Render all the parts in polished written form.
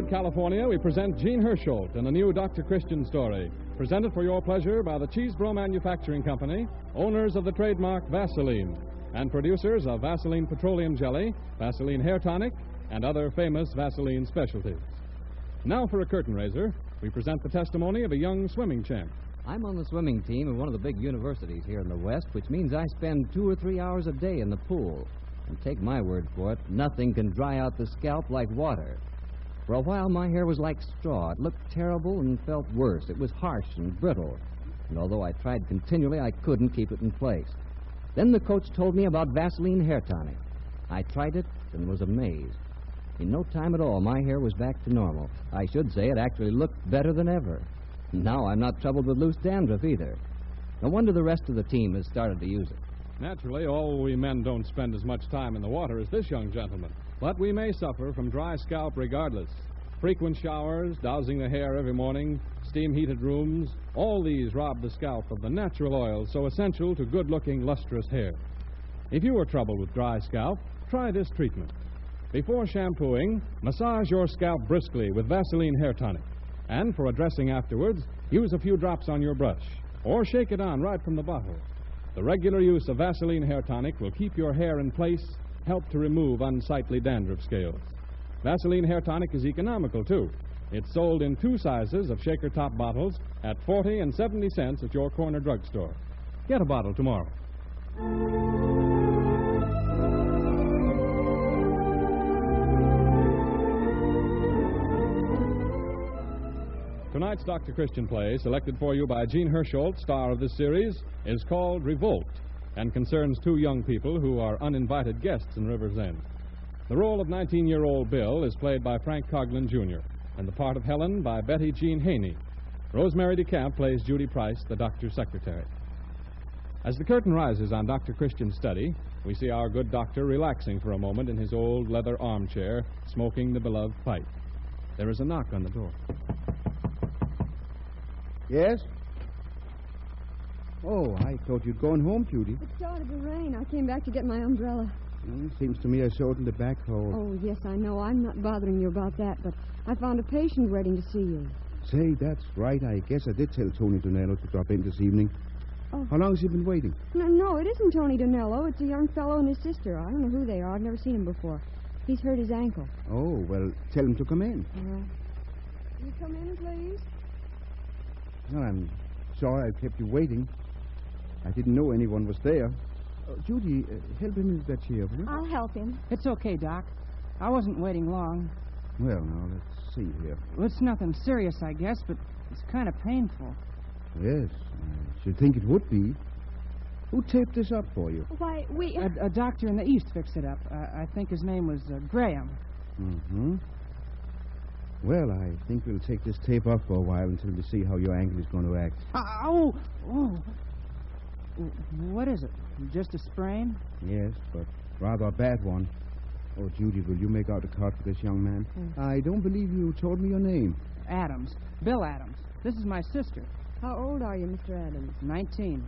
California, we present Jean Hersholt in a new Dr. Christian story, presented for your pleasure by the Cheesebro Manufacturing Company, owners of the trademark Vaseline, and producers of Vaseline Petroleum Jelly, Vaseline Hair Tonic, and other famous Vaseline specialties. Now for a curtain raiser, we present the testimony of a young swimming champ. I'm on the swimming team of one of the big universities here in the West, which means I spend 2 or 3 hours a day in the pool. And take my word for it, nothing can dry out the scalp like water. For a while, my hair was like straw. It looked terrible and felt worse. It was harsh and brittle. And although I tried continually, I couldn't keep it in place. Then the coach told me about Vaseline Hair Tonic. I tried it and was amazed. In no time at all, my hair was back to normal. I should say it actually looked better than ever. Now I'm not troubled with loose dandruff either. No wonder the rest of the team has started to use it. Naturally, all we men don't spend as much time in the water as this young gentleman. But we may suffer from dry scalp regardless. Frequent showers, dousing the hair every morning, steam-heated rooms, all these rob the scalp of the natural oil so essential to good-looking, lustrous hair. If you are troubled with dry scalp, try this treatment. Before shampooing, massage your scalp briskly with Vaseline Hair Tonic. And for a dressing afterwards, use a few drops on your brush, or shake it on right from the bottle. The regular use of Vaseline Hair Tonic will keep your hair in place, help to remove unsightly dandruff scales. Vaseline Hair Tonic is economical, too. It's sold in 2 sizes of shaker top bottles at 40 and 70 cents at your corner drugstore. Get a bottle tomorrow. Tonight's Dr. Christian play, selected for you by Jean Hersholt, star of this series, is called Revolt, and concerns 2 young people who are uninvited guests in River's End. The role of 19-year-old Bill is played by Frank Coughlin, Jr., and the part of Helen by Betty Jean Haney. Rosemary DeCamp plays Judy Price, the doctor's secretary. As the curtain rises on Dr. Christian's study, we see our good doctor relaxing for a moment in his old leather armchair, smoking the beloved pipe. There is a knock on the door. Yes? Oh, I thought you'd gone home, Judy. It started to rain. I came back to get my umbrella. Well, seems to me I saw it in the back hall. Oh, yes, I know. I'm not bothering you about that, but I found a patient waiting to see you. Say, that's right. I guess I did tell Tony Donello to drop in this evening. Oh. How long has he been waiting? No, it isn't Tony Donello. It's a young fellow and his sister. I don't know who they are. I've never seen him before. He's hurt his ankle. Oh, well, tell him to come in. All right. Will you come in, please? Well, I'm sorry I kept you waiting. I didn't know anyone was there. Judy, help him into that chair, will you? I'll help him. It's okay, Doc. I wasn't waiting long. Well, now, let's see here. Well, it's nothing serious, I guess, but it's kind of painful. Yes, I should think it would be. Who taped this up for you? Why, we... A doctor in the East fixed it up. I think his name was Graham. Mm-hmm. Well, I think we'll take this tape off for a while until we see how your ankle is going to act. Oh! What is it? Just a sprain? Yes, but rather a bad one. Oh, Judy, will you make out a card for this young man? I don't believe you told me your name. Adams. Bill Adams. This is my sister. How old are you, Mr. Adams? 19.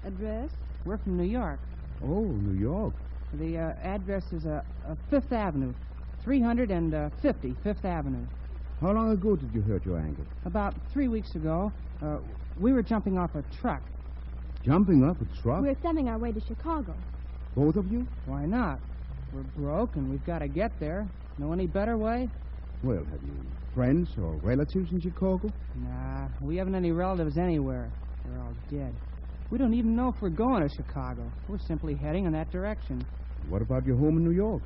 Address? We're from New York. Oh, New York. The address is 5th Avenue. 350 5th Avenue. How long ago did you hurt your ankle? About 3 weeks ago. We were jumping off a truck. Jumping off a truck? We're thumbing our way to Chicago. Both of you? Why not? We're broke and we've got to get there. Know any better way? Well, have you friends or relatives in Chicago? Nah, we haven't any relatives anywhere. They're all dead. We don't even know if we're going to Chicago. We're simply heading in that direction. What about your home in New York?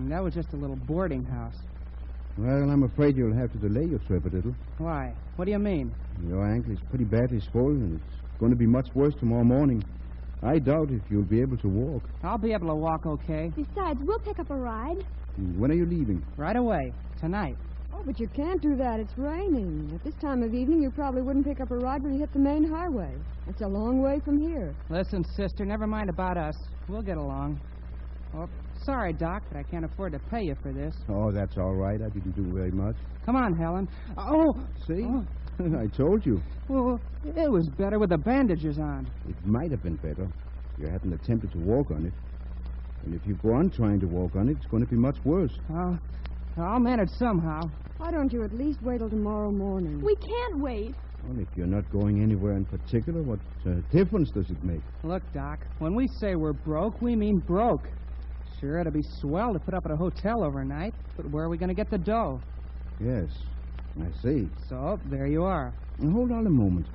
That was just a little boarding house. Well, I'm afraid you'll have to delay your trip a little. Why? What do you mean? Your ankle is pretty badly swollen, and it's going to be much worse tomorrow morning. I doubt if you'll be able to walk. I'll be able to walk okay. Besides, we'll pick up a ride. When are you leaving? Right away. Tonight. Oh, but you can't do that. It's raining. At this time of evening, you probably wouldn't pick up a ride when you hit the main highway. It's a long way from here. Listen, sister, never mind about us. We'll get along. Oh, sorry, Doc, but I can't afford to pay you for this. Oh, that's all right. I didn't do very much. Come on, Helen. Oh! See? Oh. I told you. Well, it was better with the bandages on. It might have been better if you hadn't attempted to walk on it. And if you go on trying to walk on it, it's going to be much worse. I'll manage somehow. Why don't you at least wait till tomorrow morning? We can't wait. Well, if you're not going anywhere in particular, what difference does it make? Look, Doc, when we say we're broke, we mean broke. Sure, it'd be swell to put up at a hotel overnight, but where are we going to get the dough? Yes, I see. So, there you are. Now, hold on a moment.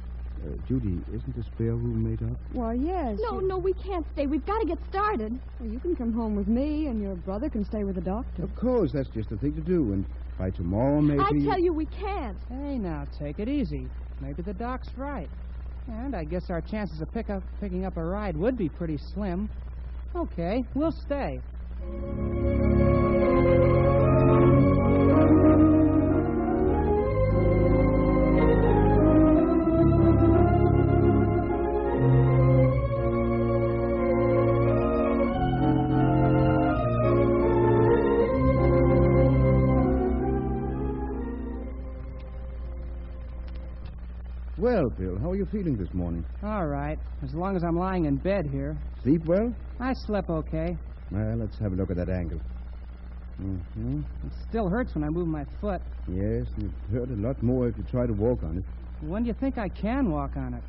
Judy, isn't the spare room made up? Well, yes. No, we can't stay. We've got to get started. Well, you can come home with me, and your brother can stay with the doctor. Of course, that's just the thing to do. And by tomorrow, maybe... I tell you, we can't. Hey, now, take it easy. Maybe the Doc's right. And I guess our chances of picking up a ride would be pretty slim. Okay, we'll stay. Well, Bill, how are you feeling this morning? All right, as long as I'm lying in bed here. Sleep well? I slept okay. Well, let's have a look at that ankle. Mm-hmm. It still hurts when I move my foot. Yes, it hurt a lot more if you try to walk on it. When do you think I can walk on it?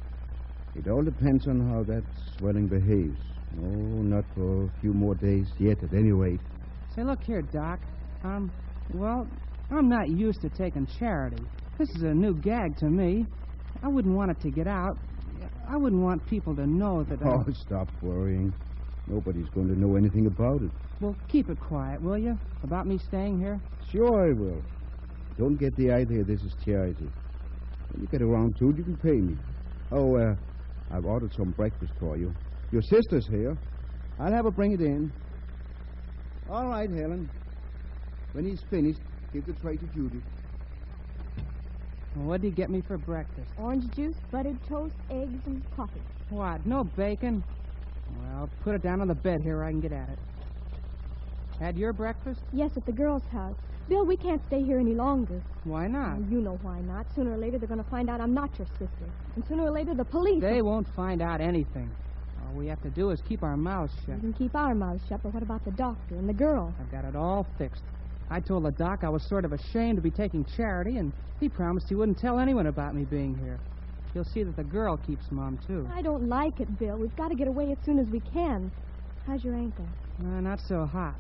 It all depends on how that swelling behaves. Oh, not for a few more days yet, at any rate. Say, look here, Doc. Well, I'm not used to taking charity. This is a new gag to me. I wouldn't want it to get out. I wouldn't want people to know that Oh, stop worrying. Nobody's going to know anything about it. Well, keep it quiet, will you? About me staying here? Sure I will. Don't get the idea this is charity. When you get around to it, you can pay me. Oh, I've ordered some breakfast for you. Your sister's here. I'll have her bring it in. All right, Helen. When he's finished, give the tray to Judy. Well, what did you get me for breakfast? Orange juice, buttered toast, eggs, and coffee. What, no bacon? Well, put it down on the bed here where I can get at it. Had your breakfast? Yes, at the girls' house. Bill, we can't stay here any longer. Why not? Oh, you know why not. Sooner or later, they're going to find out I'm not your sister. And sooner or later, the police... They won't find out anything. All we have to do is keep our mouths shut. We can keep our mouths shut, but what about the doctor and the girl? I've got it all fixed. I told the doc I was sort of ashamed to be taking charity, and he promised he wouldn't tell anyone about me being here. You'll see that the girl keeps Mom, too. I don't like it, Bill. We've got to get away as soon as we can. How's your ankle? Not so hot.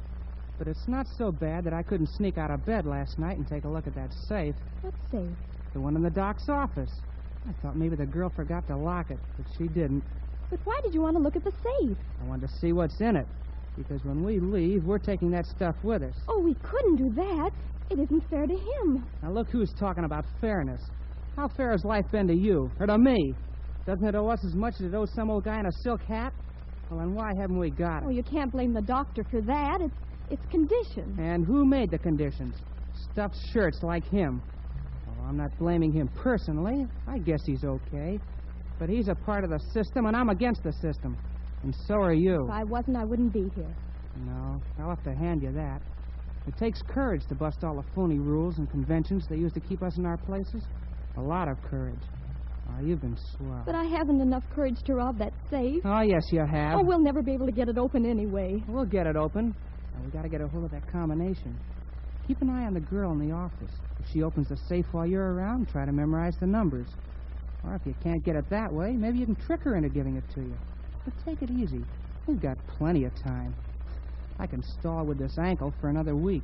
But it's not so bad that I couldn't sneak out of bed last night and take a look at that safe. What safe? The one in the doc's office. I thought maybe the girl forgot to lock it, but she didn't. But why did you want to look at the safe? I wanted to see what's in it. Because when we leave, we're taking that stuff with us. Oh, we couldn't do that. It isn't fair to him. Now, look who's talking about fairness. How fair has life been to you, or to me? Doesn't it owe us as much as it owes some old guy in a silk hat? Well, then why haven't we got it? Oh, you can't blame the doctor for that. It's conditions. And who made the conditions? Stuffed shirts like him. Oh, I'm not blaming him personally. I guess he's okay. But he's a part of the system, and I'm against the system. And so are you. If I wasn't, I wouldn't be here. No, I'll have to hand you that. It takes courage to bust all the phony rules and conventions they use to keep us in our places. A lot of courage. Oh, you've been swell. But I haven't enough courage to rob that safe. Oh, yes, you have. Oh, we'll never be able to get it open anyway. We'll get it open. Now, we got to get a hold of that combination. Keep an eye on the girl in the office. If she opens the safe while you're around, try to memorize the numbers. Or if you can't get it that way, maybe you can trick her into giving it to you. But take it easy. We've got plenty of time. I can stall with this ankle for another week.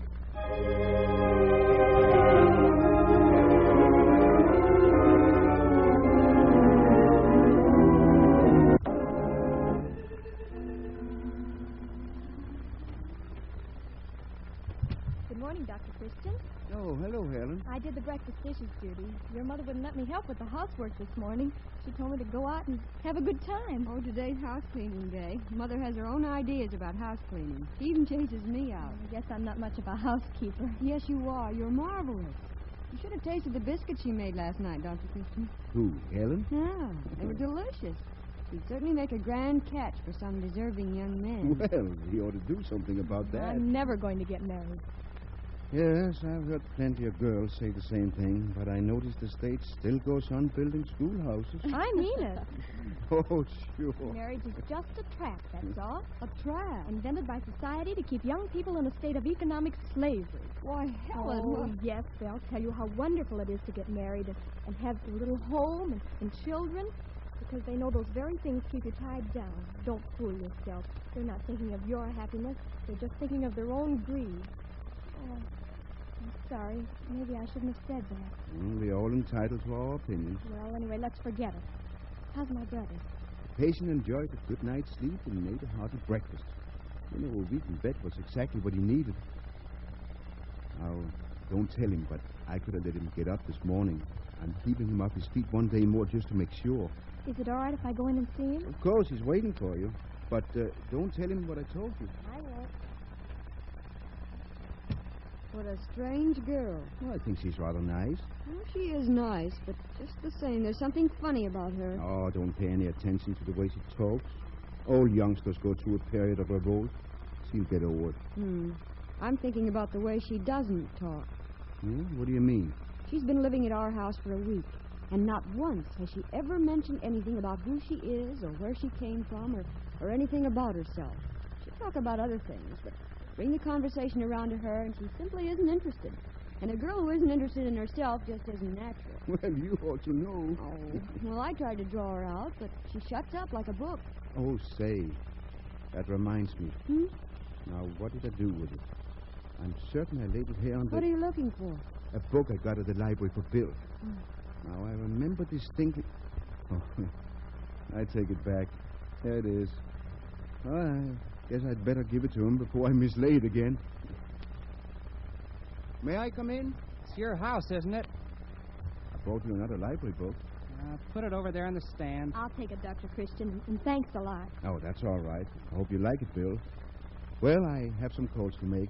Good morning, Dr. Christian. Oh, hello, Helen. I did the breakfast dishes, Judy. Your mother wouldn't let me help with the housework this morning. She told me to go out and have a good time. Oh, today's house cleaning day. Mother has her own ideas about house cleaning. She even chases me out. I guess I'm not much of a housekeeper. Yes, you are. You're marvelous. You should have tasted the biscuits she made last night, Dr. Christian. Who, Helen? Yeah, they were delicious. He'd certainly make a grand catch for some deserving young man. Well, he ought to do something about that. I'm never going to get married. Yes, I've heard plenty of girls say the same thing, but I notice the state still goes on building schoolhouses. I mean it. Oh, sure. Marriage is just a trap, that's all. A trap? Invented by society to keep young people in a state of economic slavery. Why, Helen. Oh, yes, they'll tell you how wonderful it is to get married and have a little home and children, because they know those very things keep you tied down. Don't fool yourself. They're not thinking of your happiness. They're just thinking of their own greed. Oh, I'm sorry. Maybe I shouldn't have said that. We're all entitled to our opinions. Well, anyway, let's forget it. How's my brother? The patient enjoyed a good night's sleep and made a hearty breakfast. You know, a week in bed was exactly what he needed. Now, don't tell him, but I could have let him get up this morning. I'm keeping him off his feet one day more just to make sure. Is it all right if I go in and see him? Of course, he's waiting for you. But don't tell him what I told you. I won't. What a strange girl. Well, I think she's rather nice. Well, she is nice, but just the same, there's something funny about her. Oh, don't pay any attention to the way she talks. All youngsters go through a period of revolt. She'll get over it. I'm thinking about the way she doesn't talk. What do you mean? She's been living at our house for a week, and not once has she ever mentioned anything about who she is or where she came from or anything about herself. She'll talk about other things, but bring the conversation around to her, and she simply isn't interested. And a girl who isn't interested in herself just isn't natural. Well, you ought to know. Oh, well, I tried to draw her out, but she shuts up like a book. Oh, say, that reminds me. Now, what did I do with it? I'm certain I laid it here on the... What are you looking for? A book I got at the library for Bill. Now, I remember distinctly... Oh, I take it back. There it is. Well, I guess I'd better give it to him before I mislay it again. May I come in? It's your house, isn't it? I brought you another library book. Put it over there on the stand. I'll take it, Dr. Christian, and thanks a lot. Oh, that's all right. I hope you like it, Bill. Well, I have some calls to make.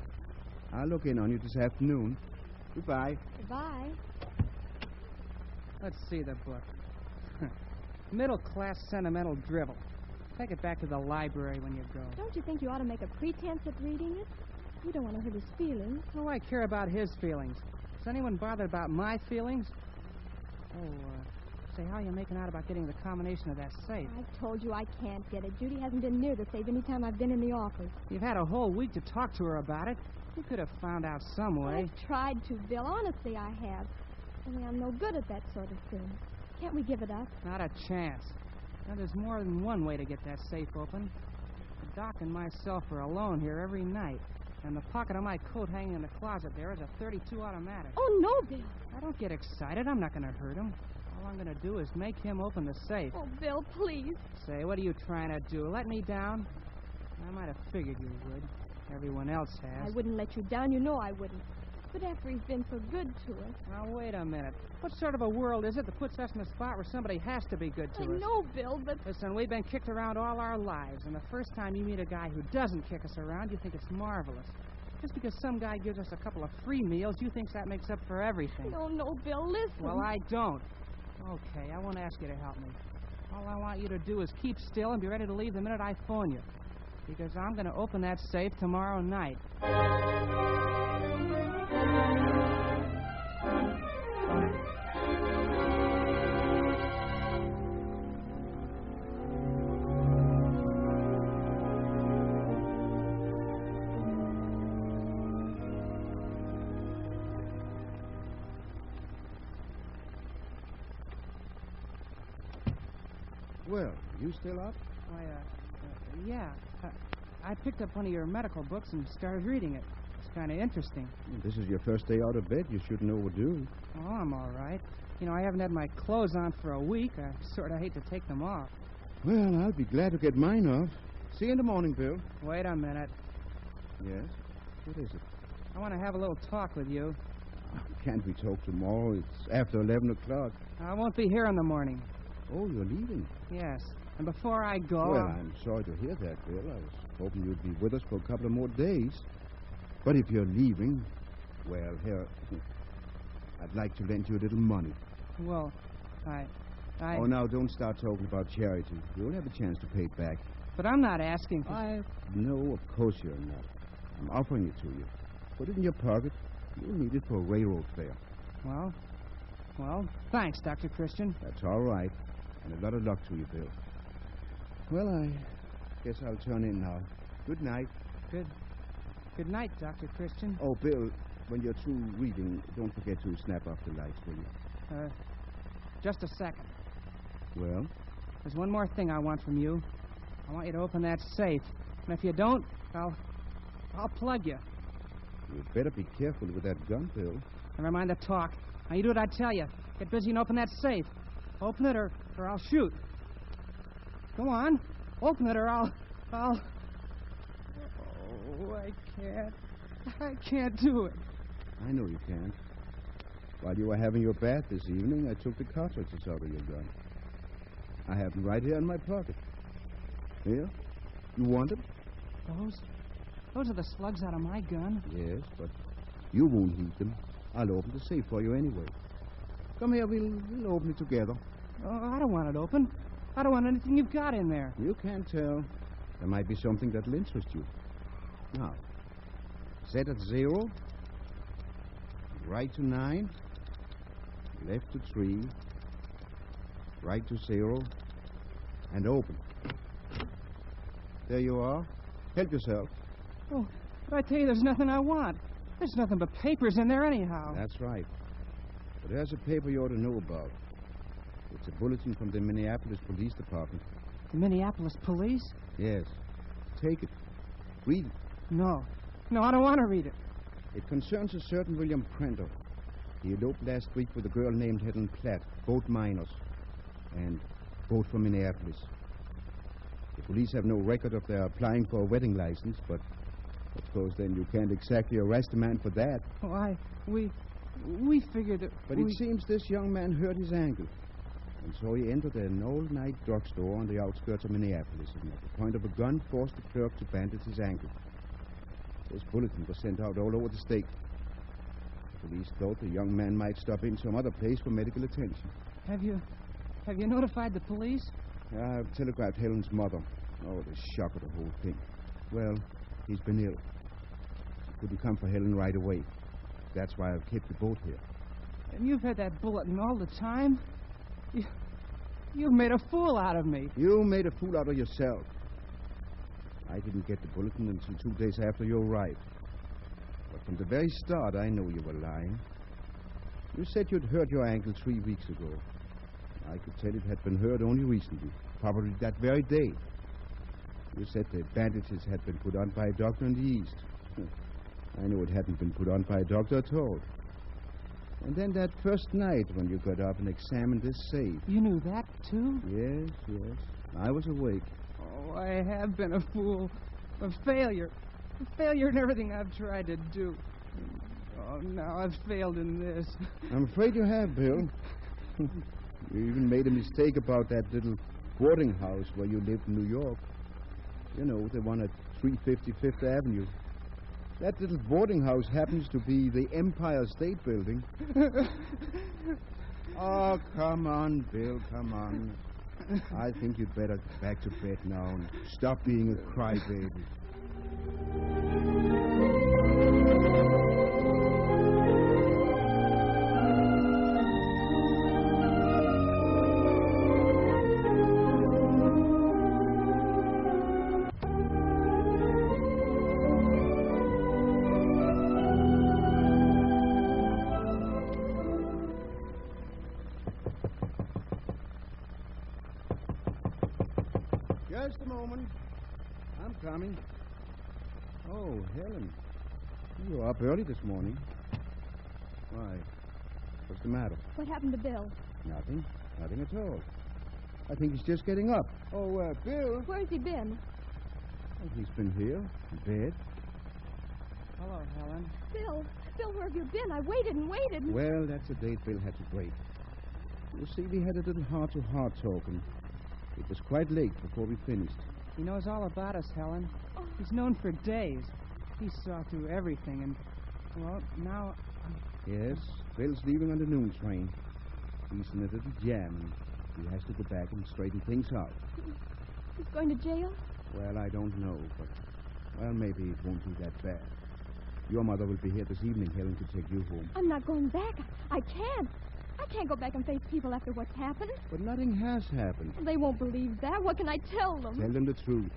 I'll look in on you this afternoon. Goodbye. Goodbye. Let's see the book. Middle-class sentimental drivel. Take it back to the library when you go. Don't you think you ought to make a pretense at reading it? You don't want to hurt his feelings. What do I care about his feelings? Is anyone bothered about my feelings? Say, how are you making out about getting the combination of that safe? I told you I can't get it. Judy hasn't been near the safe any time I've been in the office. You've had a whole week to talk to her about it. You could have found out some way. I've tried to, Bill. Honestly, I have. Only I'm no good at that sort of thing. Can't we give it up? Not a chance. Now, there's more than one way to get that safe open. The Doc and myself are alone here every night. And the pocket of my coat hanging in the closet there is a .32 automatic. Oh, no, Bill. Now, don't get excited. I'm not going to hurt him. All I'm going to do is make him open the safe. Oh, Bill, please. Say, what are you trying to do? Let me down? I might have figured you would. Everyone else has. I wouldn't let you down. You know I wouldn't. But after he's been so good to us. Now, wait a minute. What sort of a world is it that puts us in a spot where somebody has to be good to us? I know, Bill, but... Listen, we've been kicked around all our lives, and the first time you meet a guy who doesn't kick us around, you think it's marvelous. Just because some guy gives us a couple of free meals, you think that makes up for everything. No, Bill, listen. Well, I don't. Okay, I won't ask you to help me. All I want you to do is keep still and be ready to leave the minute I phone you. Because I'm going to open that safe tomorrow night. Well, you still up? Yeah. I picked up one of your medical books and started reading it. It's kind of interesting. This is your first day out of bed. You shouldn't overdo. Oh, I'm all right. You know, I haven't had my clothes on for a week. I sort of hate to take them off. Well, I'll be glad to get mine off. See you in the morning, Bill. Wait a minute. Yes? What is it? I want to have a little talk with you. Can't we talk tomorrow? It's after 11 o'clock. I won't be here in the morning. Oh, you're leaving? Yes. And before I go... Well, I'm sorry to hear that, Bill. I was hoping you'd be with us for a couple of more days. But if you're leaving, well, here, I'd like to lend you a little money. Well, Oh, now, don't start talking about charity. You'll have a chance to pay it back. But I'm not asking for... No, of course you're not. I'm offering it to you. Put it in your pocket. You'll need it for a railroad fare. Well, thanks, Dr. Christian. That's all right. And a lot of luck to you, Bill. Well, I guess I'll turn in now. Good night. Good night, Dr. Christian. Oh, Bill, when you're through reading, don't forget to snap off the lights, will you? Just a second. Well? There's one more thing I want from you. I want you to open that safe. And if you don't, I'll plug you. You'd better be careful with that gun, Bill. Never mind the talk. Now, you do what I tell you. Get busy and open that safe. Open it or I'll shoot. Go on. Open it or I'll... Oh, I can't. I can't do it. I know you can't. While you were having your bath this evening, I took the cartridges out of your gun. I have them right here in my pocket. Here? You want them? Those are the slugs out of my gun. Yes, but you won't heed them. I'll open the safe for you anyway. Come here, we'll open it together. Oh, I don't want it open. I don't want anything you've got in there. You can't tell. There might be something that'll interest you. Now, set at 0, right to 9, left to 3, right to 0, and open. There you are. Help yourself. Oh, but I tell you, there's nothing I want. There's nothing but papers in there anyhow. That's right. But there's a paper you ought to know about. It's a bulletin from the Minneapolis Police Department. The Minneapolis Police? Yes. Take it. Read it. No, I don't want to read it. It concerns a certain William Prenter. He eloped last week with a girl named Helen Platt, both minors, and both from Minneapolis. The police have no record of their applying for a wedding license, but of course then you can't exactly arrest a man for that. Oh, we figured that... But it seems this young man hurt his ankle, and so he entered an all-night drugstore on the outskirts of Minneapolis, and at the point of a gun forced the clerk to bandage his ankle. This bulletin was sent out all over the state. The police thought the young man might stop in some other place for medical attention. Have you notified the police? I've telegraphed Helen's mother. Oh, the shock of the whole thing. Well, he's been ill. He couldn't come for Helen right away. That's why I've kept the boat here. And you've had that bulletin all the time? You've made a fool out of me. You made a fool out of yourself. I didn't get the bulletin until 2 days after you arrived. But from the very start, I knew you were lying. You said you'd hurt your ankle 3 weeks ago. I could tell it had been hurt only recently, probably that very day. You said the bandages had been put on by a doctor in the East. I knew it hadn't been put on by a doctor at all. And then that first night when you got up and examined this safe. You knew that, too? Yes. I was awake. Oh, I have been a fool. A failure. A failure in everything I've tried to do. Oh, now I've failed in this. I'm afraid you have, Bill. You even made a mistake about that little boarding house where you lived in New York. You know, the one at 350 Fifth Avenue. That little boarding house happens to be the Empire State Building. Oh, come on, Bill, come on. I think you'd better get back to bed now and stop being a crybaby. Just a moment. I'm coming. Oh, Helen. You were up early this morning. Why? What's the matter? What happened to Bill? Nothing. Nothing at all. I think he's just getting up. Oh, Bill. Where's he been? Oh, he's been here, in bed. Hello, Helen. Bill, where have you been? I waited and waited. Well, that's a date Bill had to wait. You see, we had a little heart-to-heart talking. It was quite late before we finished. He knows all about us, Helen. Oh. He's known for days. He saw through everything, and, well, now... Yes, Bill's leaving on the noon train. He's in a little jam, and He has to go back and straighten things out. He's going to jail? Well, I don't know, but, well, maybe it won't be that bad. Your mother will be here this evening, Helen, to take you home. I'm not going back. I can't. I can't go back and face people after what's happened. But nothing has happened. They won't believe that. What can I tell them? Tell them the truth.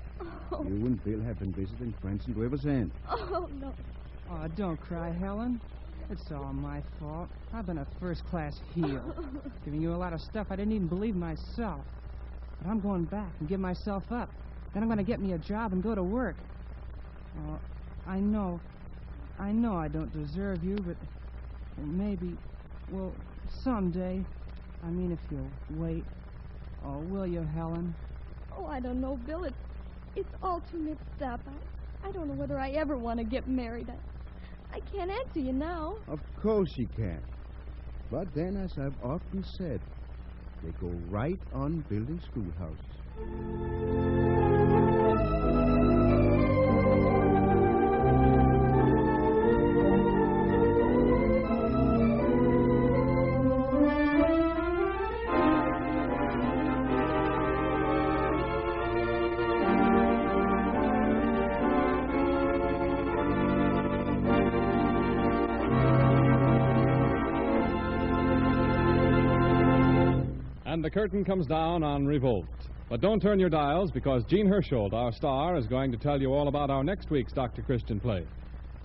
Oh. You and Bill have been visiting friends in River's End. Oh, no. Oh, don't cry, Helen. It's all my fault. I've been a first-class heel, giving you a lot of stuff I didn't even believe myself. But I'm going back and give myself up. Then I'm going to get me a job and go to work. Oh, I know I don't deserve you, but maybe, well, someday. I mean, if you'll wait. Oh, will you, Helen? Oh, I don't know, Bill. It's all too mixed up. I don't know whether I ever want to get married. I can't answer you now. Of course you can. But then, as I've often said, they go right on building schoolhouses. And the curtain comes down on Revolt. But don't turn your dials, because Jean Hersholt, our star, is going to tell you all about our next week's Dr. Christian play.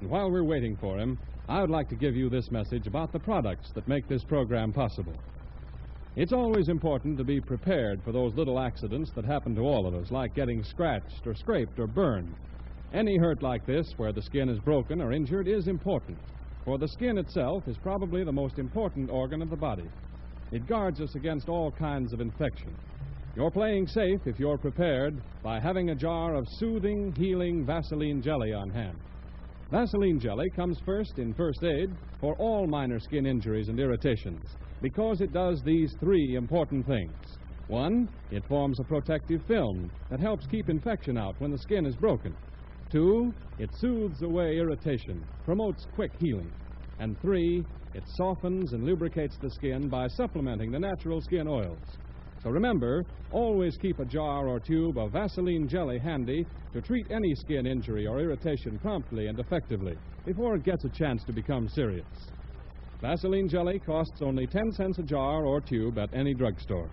And while we're waiting for him, I would like to give you this message about the products that make this program possible. It's always important to be prepared for those little accidents that happen to all of us, like getting scratched or scraped or burned. Any hurt like this, where the skin is broken or injured, is important, for the skin itself is probably the most important organ of the body. It guards us against all kinds of infection. You're playing safe if you're prepared by having a jar of soothing, healing Vaseline jelly on hand. Vaseline jelly comes first in first aid for all minor skin injuries and irritations, because it does these three important things. One, it forms a protective film that helps keep infection out when the skin is broken. Two, it soothes away irritation, promotes quick healing. And three, it softens and lubricates the skin by supplementing the natural skin oils. So remember, always keep a jar or tube of Vaseline jelly handy to treat any skin injury or irritation promptly and effectively before it gets a chance to become serious. Vaseline jelly costs only 10 cents a jar or tube at any drugstore.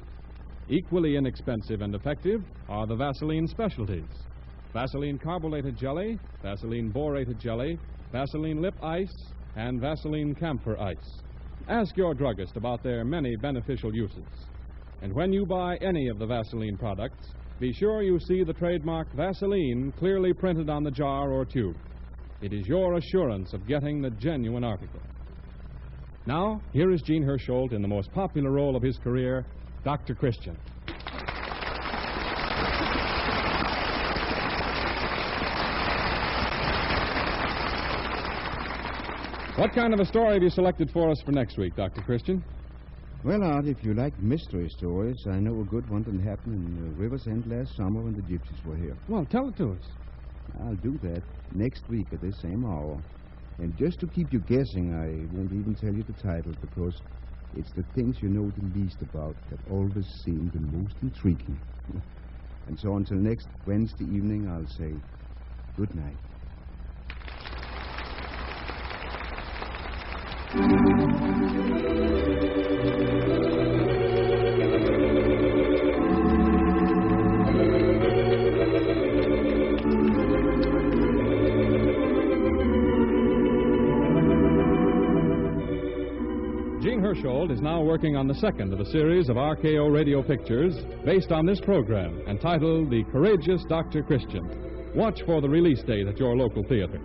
Equally inexpensive and effective are the Vaseline specialties: Vaseline carbolated jelly, Vaseline borated jelly, Vaseline lip ice, and Vaseline camphor ice. Ask your druggist about their many beneficial uses. And when you buy any of the Vaseline products, be sure you see the trademark Vaseline clearly printed on the jar or tube. It is your assurance of getting the genuine article. Now, here is Jean Hersholt in the most popular role of his career, Dr. Christian. What kind of a story have you selected for us for next week, Dr. Christian? Well, Art, if you like mystery stories, I know a good one that happened in River's End last summer when the gypsies were here. Well, tell it to us. I'll do that next week at this same hour. And just to keep you guessing, I won't even tell you the title, because it's the things you know the least about that always seem the most intriguing. And so until next Wednesday evening, I'll say good night. Jean Hersholt is now working on the second of a series of RKO radio pictures based on this program, entitled The Courageous Dr. Christian. Watch for the release date at your local theater.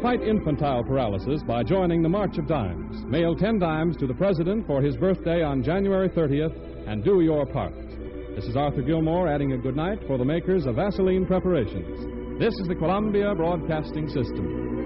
Fight infantile paralysis by joining the March of Dimes. Mail 10 dimes to the President for his birthday on January 30th, and do your part. This is Arthur Gilmore adding a good night for the makers of Vaseline preparations. This is the Columbia Broadcasting System.